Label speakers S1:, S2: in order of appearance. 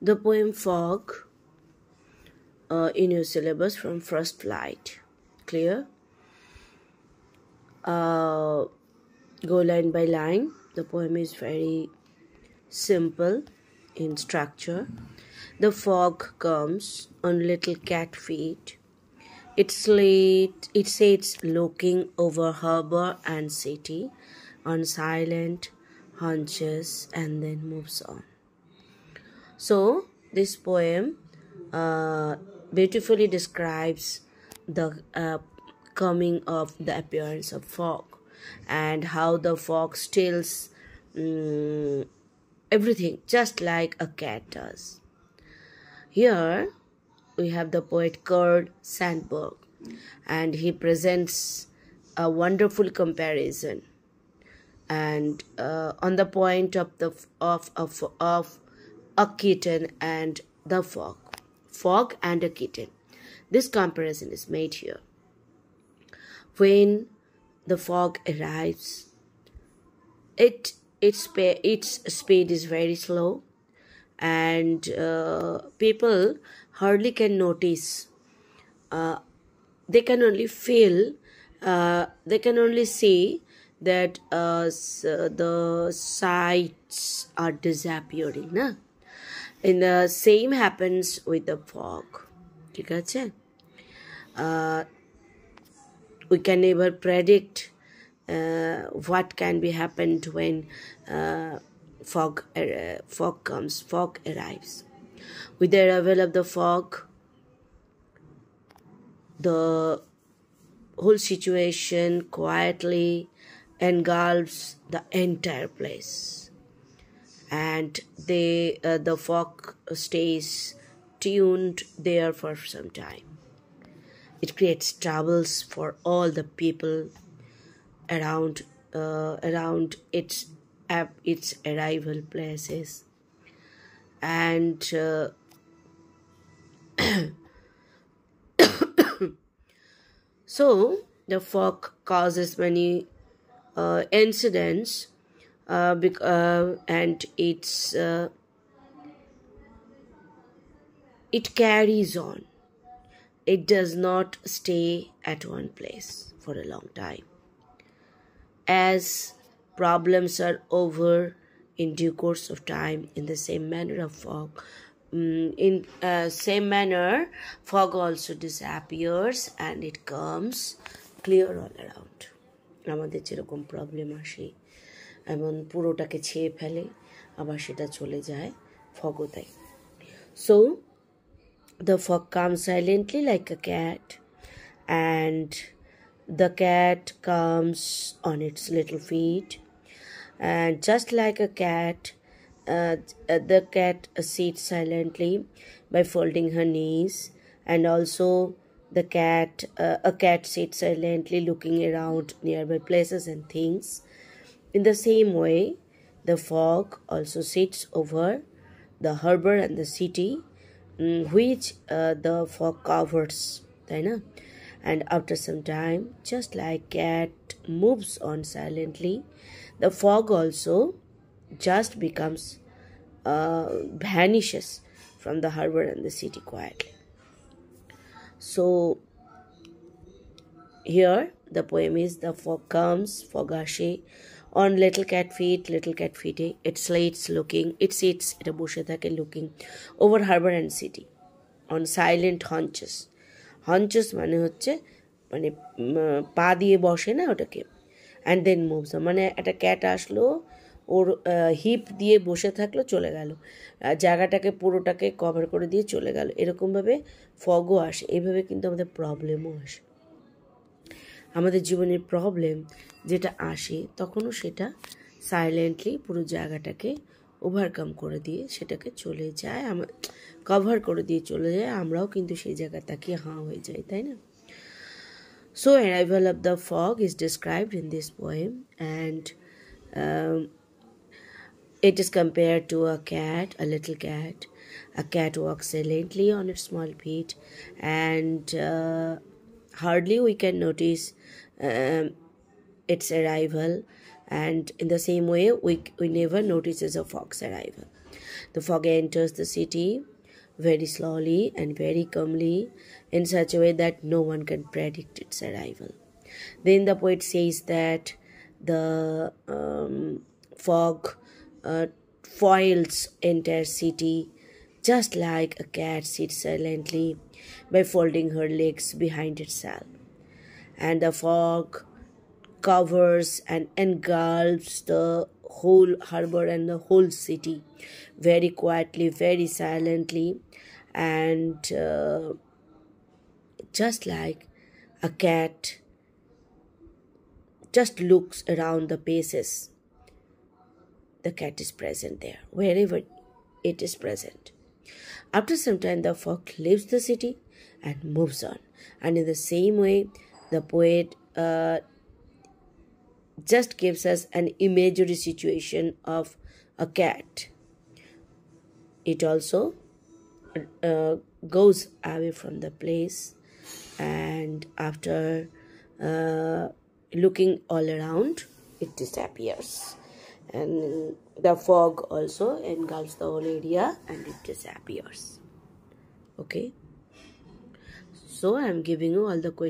S1: the poem Fog in your syllabus from First Flight. Clear? Go line by line. The poem is very simple in structure. The fog comes on little cat feet. It sits looking over harbor and city on silent hunches and then moves on. So this poem beautifully describes the coming of the appearance of fog and how the fog steals everything just like a cat does. Here we have the poet Kurt Sandberg, and he presents a wonderful comparison and on the point of a kitten and the fog and a kitten. This comparison is made here. When the fog arrives, its speed is very slow, and people hardly can notice. They can only feel, they can only see that the sights are disappearing. Na? And the same happens with the fog. ठीक है? We can never predict what can be happened when fog arrives. With the arrival of the fog, the whole situation quietly engulfs the entire place, and the fog stays tuned there for some time. It creates troubles for all the people around its arrival places, and so the fog causes many incidents, and it carries on. It does not stay at one place for a long time. As problems are over in due course of time, in the same manner of fog, same manner, fog also disappears and it comes clear all around. আমাদের যেরকম problem আসে এমন পুরোটাকে ছেয়ে ফেলে আবার সেটা চলে যায় ফগও তাই. So the fog comes silently like a cat, and the cat comes on its little feet, and just like a cat, the cat sits silently by folding her knees, and also a cat sits silently looking around nearby places and things. In the same way, the fog also sits over the harbor and the city, which the fog covers, and after some time, just like cat moves on silently, the fog also just becomes vanishes from the harbor and the city quietly. So here the poem is the fog comes, fog ashe on little cat feet, it sits এটা বসে থাকে looking over harbor and city on silent hunches মানে হচ্ছে মানে পা দিয়ে বসে না ওটাকে, and then moves on মানে একটা ক্যাট আসলো ওর হিপ দিয়ে বসে থাকলো চলে গেল, জায়গাটাকে পুরোটাকে কভার করে দিয়ে চলে গেল, এরকমভাবে ফগও আসে। এইভাবে কিন্তু আমাদের প্রবলেমও আসে, আমাদের জীবনের প্রবলেম যেটা আসে তখনও সেটা সাইলেন্টলি পুরো জায়গাটাকে ওভারকাম করে দিয়ে সেটাকে চলে যায়, কভার করে দিয়ে চলে যায়, আমরাও কিন্তু সেই জায়গা তাকিয়ে হাঁ হয়ে যাই, তাই না? So arrival of the fog is described in this poem, and it is compared to a cat, a little cat. A cat walks silently on its small feet, and hardly we can notice its arrival, and in the same way we never notices a fog's arrival. The fog enters the city very slowly and very calmly, in such a way that no one can predict its arrival. Then the poet says that the fog foils entire city, just like a cat sits silently by folding her legs behind itself. And the fog covers and engulfs the whole harbor and the whole city very quietly, very silently, and just like a cat just looks around the paces, the cat is present there, wherever it is present. After some time, the fog leaves the city and moves on. And in the same way, the poet just gives us an imaginary situation of a cat. It also goes away from the place, and after looking all around, it disappears. And the fog also engulfs the whole area and it disappears. Okay, so I am giving you all the questions.